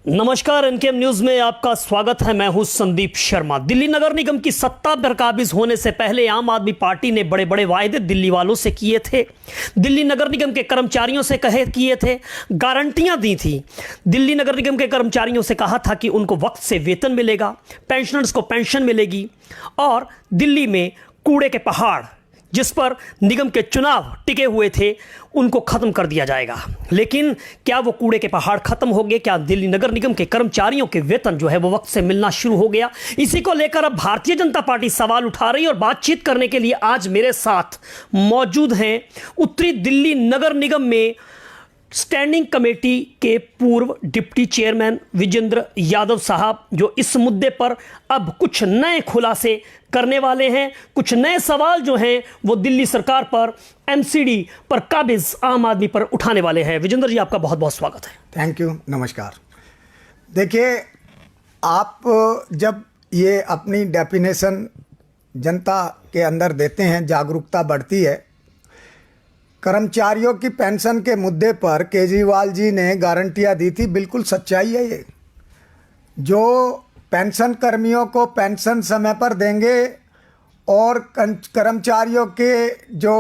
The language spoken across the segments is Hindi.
नमस्कार, एनकेएम न्यूज में आपका स्वागत है। मैं हूं संदीप शर्मा। दिल्ली नगर निगम की सत्ता पर काबिज होने से पहले आम आदमी पार्टी ने बड़े बड़े वायदे दिल्ली वालों से किए थे। दिल्ली नगर निगम के कर्मचारियों से किए थे, गारंटियां दी थी। दिल्ली नगर निगम के कर्मचारियों से कहा था कि उनको वक्त से वेतन मिलेगा, पेंशनर्स को पेंशन मिलेगी और दिल्ली में कूड़े के पहाड़ जिस पर निगम के चुनाव टिके हुए थे उनको खत्म कर दिया जाएगा। लेकिन क्या वो कूड़े के पहाड़ खत्म हो गए? क्या दिल्ली नगर निगम के कर्मचारियों के वेतन जो है वो वक्त से मिलना शुरू हो गया? इसी को लेकर अब भारतीय जनता पार्टी सवाल उठा रही है और बातचीत करने के लिए आज मेरे साथ मौजूद हैं उत्तरी दिल्ली नगर निगम में स्टैंडिंग कमेटी के पूर्व डिप्टी चेयरमैन विजेंद्र यादव साहब, जो इस मुद्दे पर अब कुछ नए खुलासे करने वाले हैं। कुछ नए सवाल जो हैं वो दिल्ली सरकार पर, एमसीडी पर काबिज आम आदमी पर उठाने वाले हैं। विजेंद्र जी, आपका बहुत बहुत स्वागत है। थैंक यू, नमस्कार। देखिए, आप जब ये अपनी डेफिनेशन जनता के अंदर देते हैं, जागरूकता बढ़ती है। कर्मचारियों की पेंशन के मुद्दे पर केजरीवाल जी ने गारंटियां दी थी, बिल्कुल सच्चाई है ये। जो पेंशन कर्मियों को पेंशन समय पर देंगे और कर्मचारियों के जो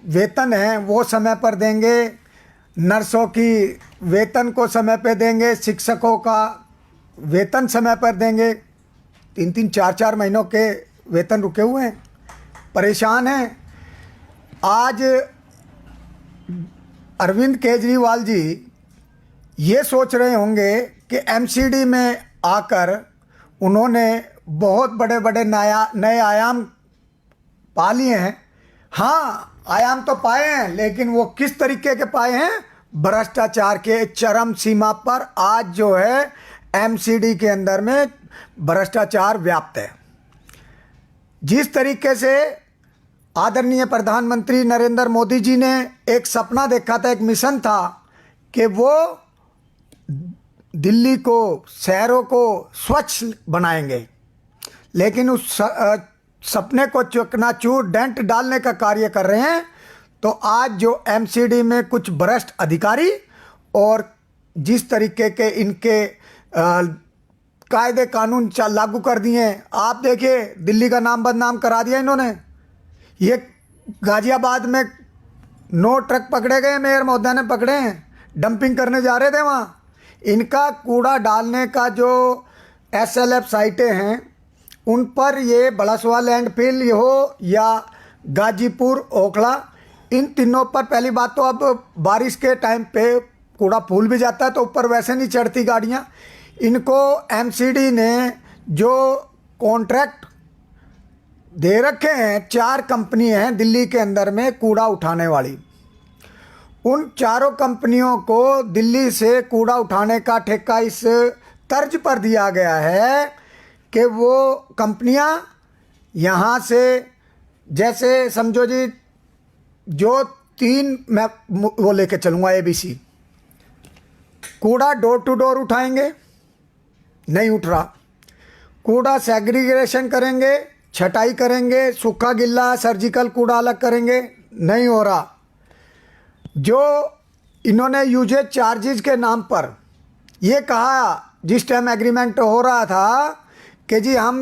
वेतन हैं वो समय पर देंगे, नर्सों की वेतन को समय पर देंगे, शिक्षकों का वेतन समय पर देंगे। 3-3, 4-4 महीनों के वेतन रुके हुए हैं, परेशान हैं। आज अरविंद केजरीवाल जी ये सोच रहे होंगे कि एमसीडी में आकर उन्होंने बहुत बड़े बड़े नए आयाम पा लिए हैं। हाँ, आयाम तो पाए हैं, लेकिन वो किस तरीके के पाए हैं? भ्रष्टाचार के चरम सीमा पर आज जो है एमसीडी के अंदर में भ्रष्टाचार व्याप्त है। जिस तरीके से आदरणीय प्रधानमंत्री नरेंद्र मोदी जी ने एक सपना देखा था, एक मिशन था कि वो दिल्ली को, शहरों को स्वच्छ बनाएंगे, लेकिन उस सपने को चकनाचूर डेंट डालने का कार्य कर रहे हैं। तो आज जो एमसीडी में कुछ भ्रष्ट अधिकारी और जिस तरीके के इनके कायदे कानून लागू कर दिए, आप देखिए दिल्ली का नाम बदनाम करा दिया इन्होंने। ये गाजियाबाद में 9 ट्रक पकड़े गए, मेयर महोदय ने पकड़े हैं, डंपिंग करने जा रहे थे वहाँ। इनका कूड़ा डालने का जो एसएलएफ साइटें हैं उन पर ये बड़सवा लैंडफिल हो या गाजीपुर ओखला, इन तीनों पर पहली बात तो अब बारिश के टाइम पे कूड़ा फूल भी जाता है तो ऊपर वैसे नहीं चढ़ती गाड़ियाँ। इनको एमसीडी ने जो कॉन्ट्रैक्ट दे रखे हैं, 4 कंपनी हैं दिल्ली के अंदर में कूड़ा उठाने वाली, उन चारों कंपनियों को दिल्ली से कूड़ा उठाने का ठेका इस तर्ज पर दिया गया है कि वो कंपनियां यहाँ से, जैसे समझो जी, जो 3 मैं वो लेके चलूँगा ABC, कूड़ा डोर टू डोर उठाएंगे, नहीं उठ रहा। कूड़ा सेग्रीगेशन करेंगे, छटाई करेंगे, सूखा गिल्ला सर्जिकल कूड़ा अलग करेंगे, नहीं हो रहा। जो इन्होंने यूजेज चार्जेस के नाम पर ये कहा, जिस टाइम एग्रीमेंट हो रहा था कि जी हम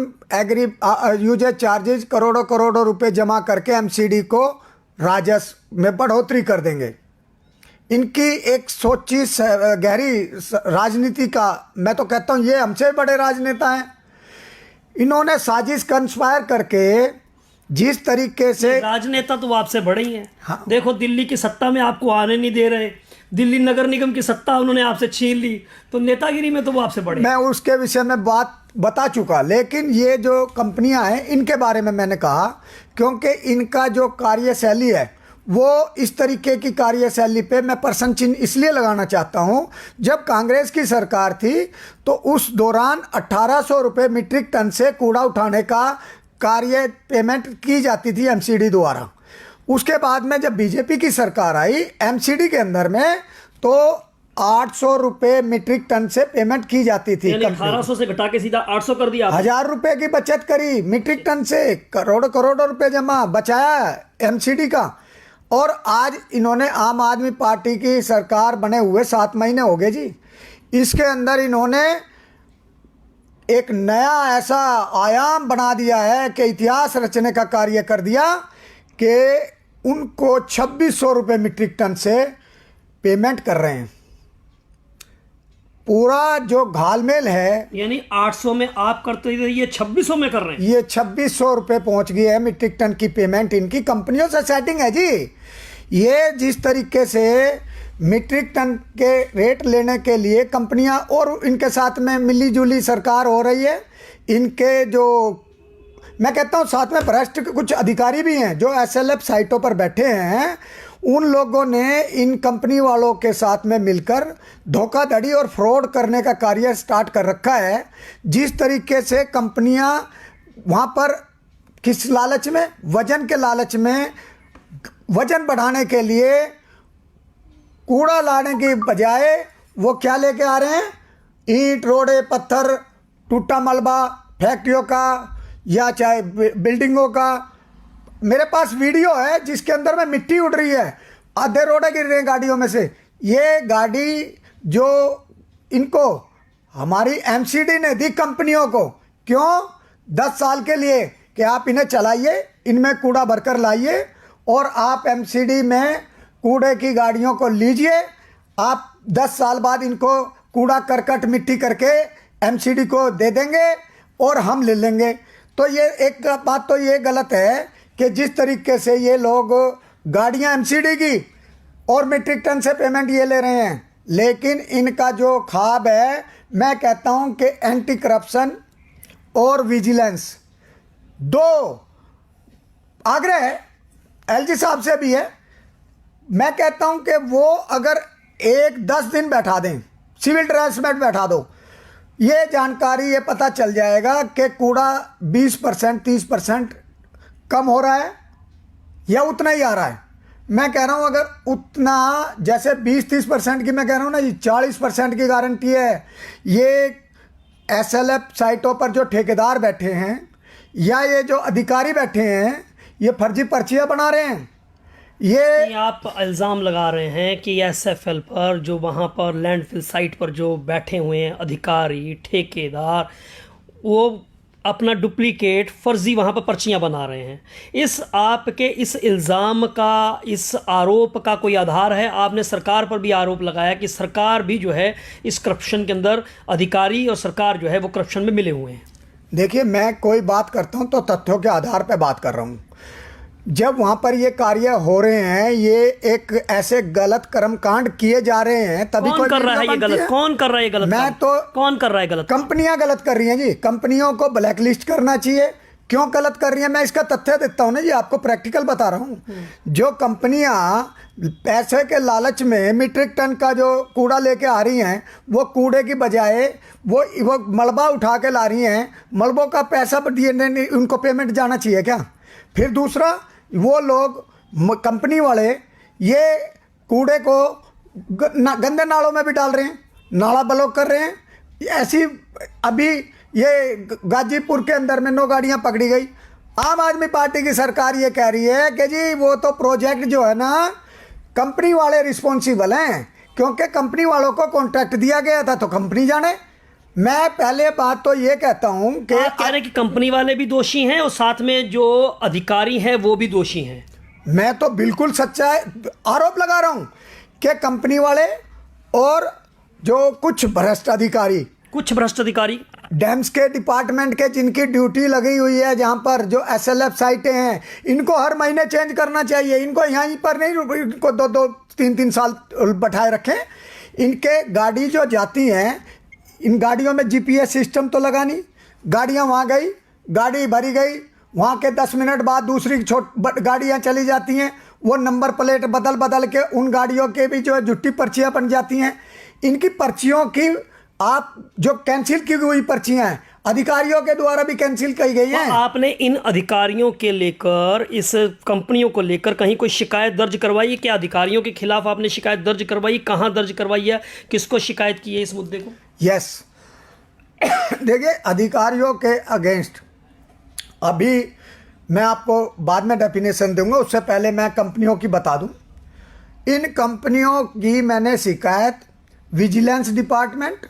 यूजेज चार्जेस करोड़ों करोड़ों रुपए जमा करके एमसीडी को राजस्व में बढ़ोतरी कर देंगे। इनकी एक सोची गहरी राजनीति का, मैं तो कहता हूँ ये हमसे बड़े राजनेता हैं। इन्होंने साजिश कंस्पायर करके जिस तरीके से, राजनेता तो आपसे बड़े ही हैं। हाँ। देखो, दिल्ली की सत्ता में आपको आने नहीं दे रहे, दिल्ली नगर निगम की सत्ता उन्होंने आपसे छीन ली, तो नेतागिरी में तो वो आपसे बड़े। मैं उसके विषय में बात बता चुका, लेकिन ये जो कंपनियां हैं इनके बारे में मैंने कहा, क्योंकि इनका जो कार्यशैली है वो इस तरीके की कार्यशैली पे मैं प्रश्न चिन्ह इसलिए लगाना चाहता हूं। जब कांग्रेस की सरकार थी तो उस दौरान 1800 रुपये मीट्रिक टन से कूड़ा उठाने का कार्य पेमेंट की जाती थी एमसीडी द्वारा। उसके बाद में जब बीजेपी की सरकार आई एमसीडी के अंदर में, तो 800 रुपये मीट्रिक टन से पेमेंट की जाती थी। 1800 से घटा के सीधा 800 कर दिया। 1000 रुपये की बचत करी मीट्रिक टन से, करोड़ों करोड़ों रुपए जमा बचाया एमसीडी का। और आज इन्होंने आम आदमी पार्टी की सरकार बने हुए 7 महीने हो गए जी, इसके अंदर इन्होंने एक नया ऐसा आयाम बना दिया है कि इतिहास रचने का कार्य कर दिया कि उनको 2600 रुपये मीट्रिक टन से पेमेंट कर रहे हैं। पूरा जो घालमेल है, यानी 800 में आप करते थे, ये 2600 में कर रहे हैं। ये 2600 रुपये पहुंच गई है मीट्रिक टन की पेमेंट। इनकी कंपनियों से सेटिंग है जी। ये जिस तरीके से मीट्रिक टन के रेट लेने के लिए कंपनियां और इनके साथ में मिली जुली सरकार हो रही है। इनके जो मैं कहता हूं साथ में भ्रष्ट कुछ अधिकारी भी हैं जो एसएलएफ साइटों पर बैठे हैं। उन लोगों ने इन कंपनी वालों के साथ में मिलकर धोखाधड़ी और फ्रॉड करने का कार्य स्टार्ट कर रखा है। जिस तरीके से कंपनियां वहाँ पर किस लालच में, वजन के लालच में, वजन बढ़ाने के लिए कूड़ा लाने की बजाय वो क्या लेके आ रहे हैं, ईंट, रोड़े, पत्थर, टूटा मलबा फैक्ट्रियों का या चाहे बिल्डिंगों का। मेरे पास वीडियो है जिसके अंदर में मिट्टी उड़ रही है, आधे रोड़े गिर रहे हैं गाड़ियों में से। ये गाड़ी जो इनको हमारी एमसीडी ने दी कंपनियों को, क्यों? 10 साल के लिए कि आप इन्हें चलाइए, इनमें कूड़ा भरकर लाइए और आप एमसीडी में कूड़े की गाड़ियों को लीजिए। आप 10 साल बाद इनको कूड़ा करकट मिट्टी करके एमसीडी को दे देंगे और हम ले लेंगे। तो ये एक बात तो ये गलत है कि जिस तरीके से ये लोग गाड़ियां एमसीडी की और मीट्रिक टन से पेमेंट ये ले रहे हैं, लेकिन इनका जो ख्वाब है, मैं कहता हूं कि एंटी करप्शन और विजिलेंस, दो आग्रह एलजी साहब से भी है। मैं कहता हूं कि वो अगर 10 दिन बैठा दें, सिविल ड्रेस में बैठा दो, ये जानकारी ये पता चल जाएगा कि कूड़ा 20% 30% कम हो रहा है या उतना ही आ रहा है। मैं कह रहा हूं अगर उतना, जैसे 20-30% की मैं कह रहा हूं ना, ये 40% की गारंटी है। ये एसएलएफ साइटों पर जो ठेकेदार बैठे हैं या ये जो अधिकारी बैठे हैं, ये फर्जी पर्चियां बना रहे हैं। ये आप इल्ज़ाम लगा रहे हैं कि एसएफएल पर, जो वहाँ पर लैंडफिल साइट पर जो बैठे हुए हैं अधिकारी ठेकेदार, वो अपना डुप्लीकेट फर्जी वहाँ पर पर्चियाँ बना रहे हैं। इस आपके इस इल्ज़ाम का, इस आरोप का कोई आधार है? आपने सरकार पर भी आरोप लगाया कि सरकार भी जो है इस करप्शन के अंदर, अधिकारी और सरकार जो है वो करप्शन में मिले हुए हैं। देखिए, मैं कोई बात करता हूं तो तथ्यों के आधार पर बात कर रहा हूं। जब वहाँ पर ये कार्य हो रहे हैं, ये एक ऐसे गलत कर्म कांड किए जा रहे हैं, तभी कौन कर रहा है ये गलत? कौन कर रहा है ये गलत? मैं तो कौन कर रहा है गलत? कंपनियां गलत कर रही हैं जी। कंपनियों को ब्लैक लिस्ट करना चाहिए। क्यों गलत कर रही हैं? मैं इसका तथ्य देता हूं ना जी, आपको प्रैक्टिकल बता रहा हूं। जो कंपनियां पैसे के लालच में मीट्रिक टन का जो कूड़ा लेके आ रही हैं, वो कूड़े की बजाय वो मलबा उठा के ला रही हैं। मलबों का पैसा दिए उनको पेमेंट जाना चाहिए क्या? फिर दूसरा, वो लोग कंपनी वाले ये कूड़े को गंदे नालों में भी डाल रहे हैं, नाला ब्लॉक कर रहे हैं। ऐसी अभी ये गाजीपुर के अंदर में 9 गाड़ियां पकड़ी गई। आम आदमी पार्टी की सरकार ये कह रही है कि जी वो तो प्रोजेक्ट जो है ना, कंपनी वाले रिस्पॉन्सिबल हैं, क्योंकि कंपनी वालों को कॉन्ट्रैक्ट दिया गया था तो कंपनी जाने। मैं पहले बात तो ये कहता हूं कि आप कह रहे हैं कि कंपनी वाले भी दोषी हैं और साथ में जो अधिकारी हैं वो भी दोषी हैं। मैं तो बिल्कुल सच्चा आरोप लगा रहा हूं कि कंपनी वाले और जो कुछ भ्रष्ट अधिकारी डैम्स के डिपार्टमेंट के, जिनकी ड्यूटी लगी हुई है, जहां पर जो एसएलएफ साइटें हैं, इनको हर महीने चेंज करना चाहिए। इनको यहीं पर नहीं, इनको 2-2 3-3 साल बैठाए रखें। इनके गाड़ी जो जाती हैं, इन गाड़ियों में जीपीएस सिस्टम तो लगा नहीं। गाड़ियाँ वहाँ गई, गाड़ी भरी गई, वहाँ के 10 मिनट बाद दूसरी गाड़ियाँ चली जाती हैं। वो नंबर प्लेट बदल के उन गाड़ियों के भी जो झूठी पर्चियाँ बन जाती हैं। इनकी पर्चियों की, आप जो कैंसिल की हुई पर्चियाँ हैं, अधिकारियों के द्वारा भी कैंसिल की गई हैं। आपने इन अधिकारियों के लेकर, इस कंपनियों को लेकर कहीं कोई शिकायत दर्ज करवाई है? क्या अधिकारियों के खिलाफ आपने शिकायत दर्ज करवाई? कहाँ दर्ज करवाई है? किसको शिकायत की है इस मुद्दे को? यस देखिए, अधिकारियों के अगेंस्ट अभी मैं आपको बाद में डेफिनेशन दूंगा, उससे पहले मैं कंपनियों की बता दूं। इन कंपनियों की मैंने शिकायत vigilance department,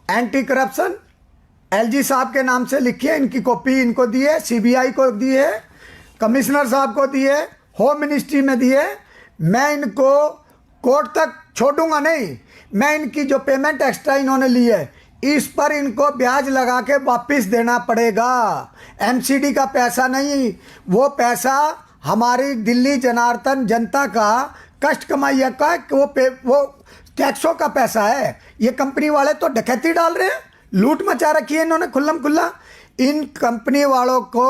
anti corruption, LG साहब के नाम से लिखी है, इनकी कॉपी इनको दी है, सीबीआई को दी है, कमिश्नर साहब को दी है, होम मिनिस्ट्री में दी है। मैं इनको कोर्ट तक छोड़ूंगा नहीं। मैं इनकी जो पेमेंट एक्स्ट्रा इन्होंने ली है इस पर इनको ब्याज लगा के वापस देना पड़ेगा। एमसीडी का पैसा नहीं, वो पैसा हमारी दिल्ली जनार्दन जनता का कष्ट कमाई का वो टैक्सों का पैसा है। ये कंपनी वाले तो डकैती डाल रहे हैं, लूट मचा रखी है इन्होंने खुल्लम खुल्ला। इन कंपनी वालों को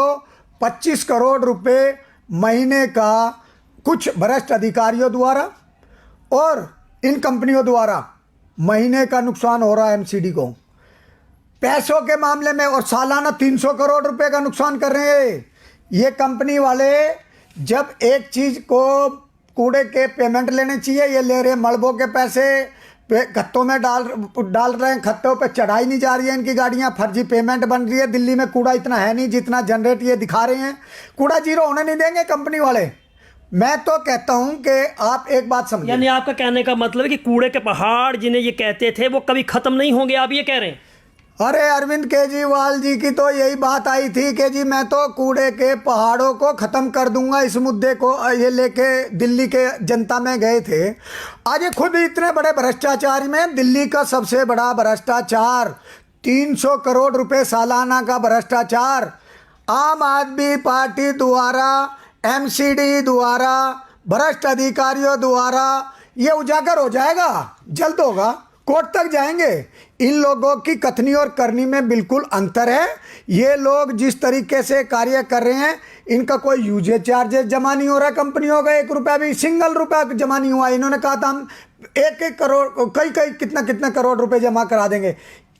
25 करोड़ रुपए महीने का कुछ भ्रष्ट अधिकारियों द्वारा और इन कंपनियों द्वारा महीने का नुकसान हो रहा है एमसीडी को पैसों के मामले में, और सालाना 300 करोड़ रुपए का नुकसान कर रहे हैं ये कंपनी वाले। जब एक चीज को कूड़े के पेमेंट लेने चाहिए, ये ले रहे हैं मलबों के पैसे, खत्तों में डाल रहे हैं, खत्तों पे चढ़ाई नहीं जा रही है इनकी गाड़ियां, फर्जी पेमेंट बन रही है। दिल्ली में कूड़ा इतना है नहीं जितना जनरेट ये दिखा रहे हैं। कूड़ा जीरो होने नहीं देंगे कंपनी वाले। मैं तो कहता हूं कि आप एक बात समझिए, यानी आपका कहने का मतलब है कि कूड़े के पहाड़ जिन्हें ये कहते थे वो कभी खत्म नहीं होंगे, आप ये कह रहे हैं? अरे अरविंद केजरीवाल जी की तो यही बात आई थी कि जी मैं तो कूड़े के पहाड़ों को ख़त्म कर दूंगा। इस मुद्दे को ये लेके दिल्ली के जनता में गए थे। आज ये खुद इतने बड़े भ्रष्टाचार में, दिल्ली का सबसे बड़ा भ्रष्टाचार 300 करोड़ रुपए सालाना का भ्रष्टाचार आम आदमी पार्टी द्वारा, एमसीडी द्वारा, भ्रष्ट अधिकारियों द्वारा ये उजागर हो जाएगा, जल्द होगा, कोर्ट तक जाएंगे। इन लोगों की कथनी और करनी में बिल्कुल अंतर है। ये लोग जिस तरीके से कार्य कर रहे हैं, इनका कोई यूजेज चार्जेस जमा नहीं हो रहा कंपनियों का, 1 रुपया भी, सिंगल रुपया जमा नहीं हुआ। इन्होंने कहा था हम 1-1 करोड़, कई कितना करोड़ रुपए जमा करा देंगे,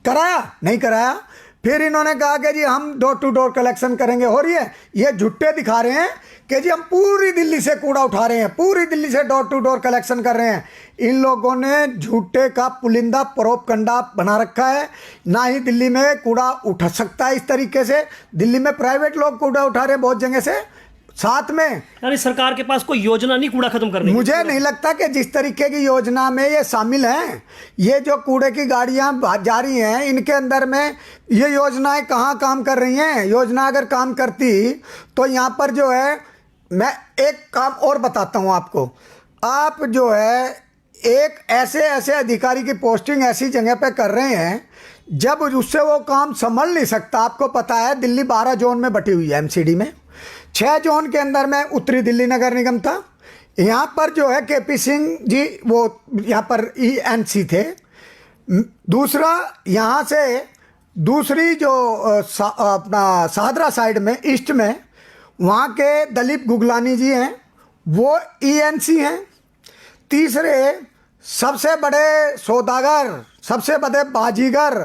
कराया नहीं कराया। फिर इन्होंने कहा कि जी हम डोर टू डोर कलेक्शन करेंगे, हो रही है। ये झुट्टे दिखा रहे हैं कि जी हम पूरी दिल्ली से कूड़ा उठा रहे हैं, पूरी दिल्ली से डोर टू डोर कलेक्शन कर रहे हैं। इन लोगों ने झूठे का पुलिंदा प्रोपगंडा बना रखा है। ना ही दिल्ली में कूड़ा उठ सकता है इस तरीके से। दिल्ली में प्राइवेट लोग कूड़ा उठा रहे हैं बहुत जगह से, साथ में। यानी सरकार के पास कोई योजना नहीं कूड़ा खत्म करने की? मुझे नहीं लगता कि जिस तरीके की योजना में ये शामिल हैं, ये जो कूड़े की गाड़ियां जा रही हैं, इनके अंदर में ये योजनाएं कहाँ काम कर रही हैं? योजना अगर काम करती तो यहाँ पर जो है, मैं एक काम और बताता हूँ आपको। आप जो है एक ऐसे अधिकारी की पोस्टिंग ऐसी जगह पे कर रहे हैं जब उससे वो काम संभल नहीं सकता। आपको पता है दिल्ली 12 जोन में बटी हुई है एमसीडी में। 6 जोन के अंदर में उत्तरी दिल्ली नगर निगम था। यहाँ पर जो है केपी सिंह जी वो यहाँ पर ENC थे। दूसरा यहाँ से दूसरी जो अपना शाहदरा साइड में ईस्ट में वहाँ के दलीप गुगलानी जी हैं, वो ENC हैं। तीसरे सबसे बड़े सौदागर, सबसे बड़े बाजीगर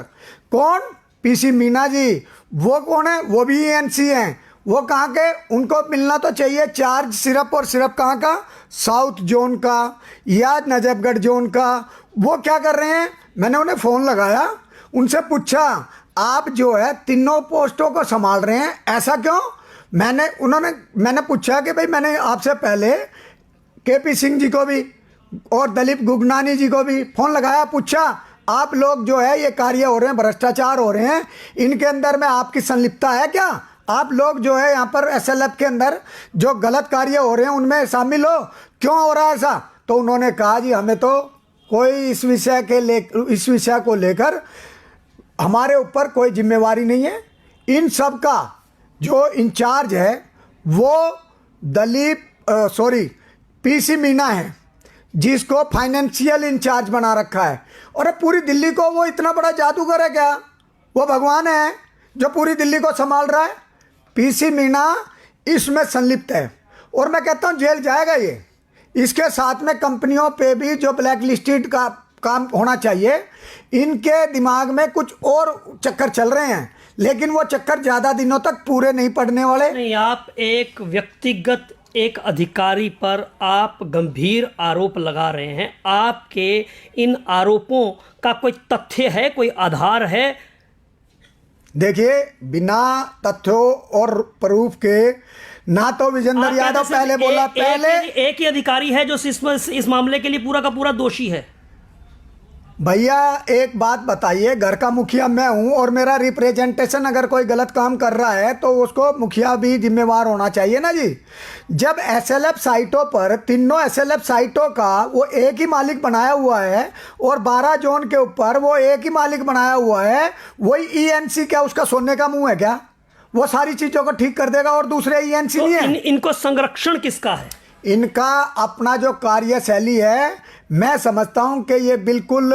कौन? PC मीना जी। वो कौन है? वो भी ENC हैं। वो कहाँ के? उनको मिलना तो चाहिए चार्ज सिर्फ और सिर्फ कहाँ का? साउथ जोन का या नजफगढ़ जोन का। वो क्या कर रहे हैं? मैंने उन्हें फ़ोन लगाया, उनसे पूछा आप जो है तीनों पोस्टों को संभाल रहे हैं, ऐसा क्यों? मैंने पूछा कि भाई मैंने आपसे पहले KP सिंह जी को भी और दलीप गुगनानी जी को भी फ़ोन लगाया, पूछा आप लोग जो है ये कार्य हो रहे हैं, भ्रष्टाचार हो रहे हैं, इनके अंदर में आपकी संलिप्तता है क्या? आप लोग जो है यहाँ पर SLF के अंदर जो गलत कार्य हो रहे हैं उनमें शामिल हो, क्यों हो रहा है ऐसा? तो उन्होंने कहा जी हमें तो कोई इस विषय को लेकर हमारे ऊपर कोई जिम्मेवारी नहीं है। इन सब का जो इंचार्ज है वो PC मीना है, जिसको फाइनेंशियल इंचार्ज बना रखा है। और पूरी दिल्ली को वो इतना बड़ा जादूगर है क्या? वो भगवान है जो पूरी दिल्ली को संभाल रहा है? PC मीना इसमें संलिप्त है और मैं कहता हूँ जेल जाएगा ये। इसके साथ में कंपनियों पे भी जो ब्लैक लिस्टेड का काम होना चाहिए। इनके दिमाग में कुछ और चक्कर चल रहे हैं, लेकिन वो चक्कर ज़्यादा दिनों तक पूरे नहीं पड़ने वाले। नहीं, आप एक व्यक्तिगत एक अधिकारी पर आप गंभीर आरोप लगा रहे हैं। आपके इन आरोपों का कोई तथ्य है, कोई आधार है? देखिए, बिना तथ्यों और प्रूफ के ना तो विजेंद्र यादव पहले बोला, पहले एक ही अधिकारी है जो इस मामले के लिए पूरा का पूरा दोषी है। भैया एक बात बताइए, घर का मुखिया मैं हूं और मेरा रिप्रेजेंटेशन अगर कोई गलत काम कर रहा है तो उसको मुखिया भी जिम्मेवार होना चाहिए ना जी। जब एसएलएफ साइटों पर तीनों एसएलएफ साइटों का वो एक ही मालिक बनाया हुआ है और 12 जोन के ऊपर वो एक ही मालिक बनाया हुआ है, वही ईएनसी क्या उसका सोने का मुंह है क्या? वो सारी चीजों को ठीक कर देगा और दूसरे ईएनसी तो नहीं है। इनको संरक्षण किसका है? इनका अपना जो कार्यशैली है, मैं समझता हूं कि ये बिल्कुल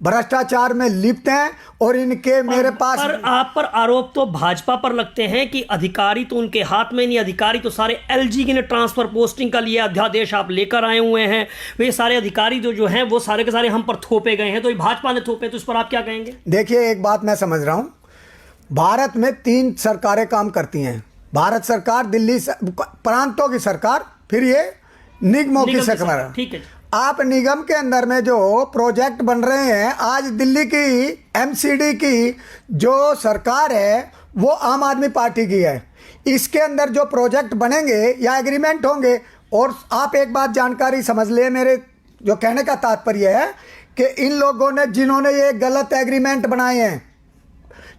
भ्रष्टाचार में लिप्त हैं और इनके मेरे पास पर आप पर आरोप तो भाजपा पर लगते हैं कि अधिकारी तो उनके हाथ में नहीं, अधिकारी तो सारे एलजी के ने ट्रांसफर पोस्टिंग का लिए अध्यादेश आप लेकर आए हुए हैं, वे सारे अधिकारी जो हैं वो सारे के सारे हम पर थोपे गए हैं, तो ये भाजपा ने थोपे, तो इस पर आप क्या कहेंगे? देखिए एक बात मैं समझ रहा हूं, भारत में 3 सरकारें काम करती हैं। भारत सरकार, दिल्ली प्रांतों की सरकार, फिर ये निगमों की सरकार। ठीक है। आप निगम के अंदर में जो प्रोजेक्ट बन रहे हैं, आज दिल्ली की एमसीडी की जो सरकार है वो आम आदमी पार्टी की है। इसके अंदर जो प्रोजेक्ट बनेंगे या एग्रीमेंट होंगे, और आप एक बात जानकारी समझ ले, मेरे जो कहने का तात्पर्य है कि इन लोगों ने, जिन्होंने ये गलत एग्रीमेंट बनाए हैं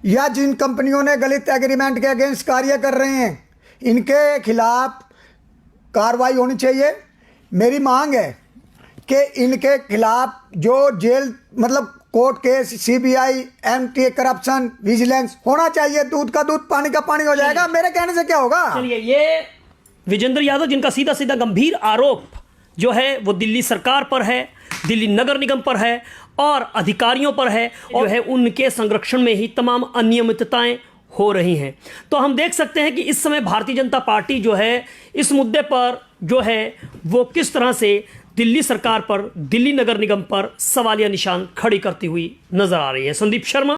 या जिन कंपनियों ने गलत एग्रीमेंट के अगेंस्ट कार्य कर रहे हैं, इनके खिलाफ कार्रवाई होनी चाहिए। मेरी मांग है कि इनके खिलाफ जो जेल, मतलब court case, CBI, anti corruption, vigilance होना चाहिए। दूध का दूध, पानी का पानी हो जाएगा। मेरे कहने से क्या होगा? चलिए, ये विजेंद्र यादव जिनका सीधा सीधा गंभीर आरोप जो है वो दिल्ली सरकार पर है, दिल्ली नगर निगम पर है और अधिकारियों पर है, और जो है उनके संरक्षण में ही तमाम अनियमितताएं हो रही हैं। तो हम देख सकते हैं कि इस समय भारतीय जनता पार्टी जो है इस मुद्दे पर जो है वो किस तरह से दिल्ली सरकार पर, दिल्ली नगर निगम पर सवालिया निशान खड़ी करती हुई नजर आ रही है। संदीप शर्मा,